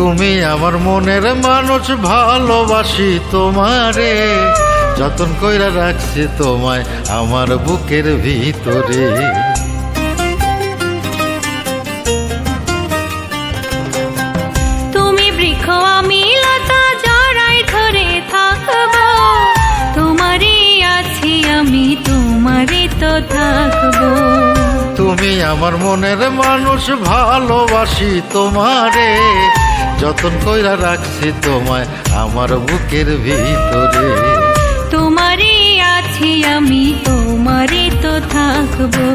তুমি আমার মনের মানুষ, ভালোবাসি তোমারে, যতন কইরা রাখছি তোমায় আমার বুকের ভিতরে। তুমি বৃক্ষ আমি লতা, জড়াই ধরে থাকবো, তোমারই আছি আমি, তোমারই তো থাকবো। তুমি আমার মনের মানুষ, ভালোবাসি তোমারে, যতন কইরা রাখছি তোমায় আমার বুকের ভিতরে। তোমারই আছি আমি, তোমারই তো থাকবো।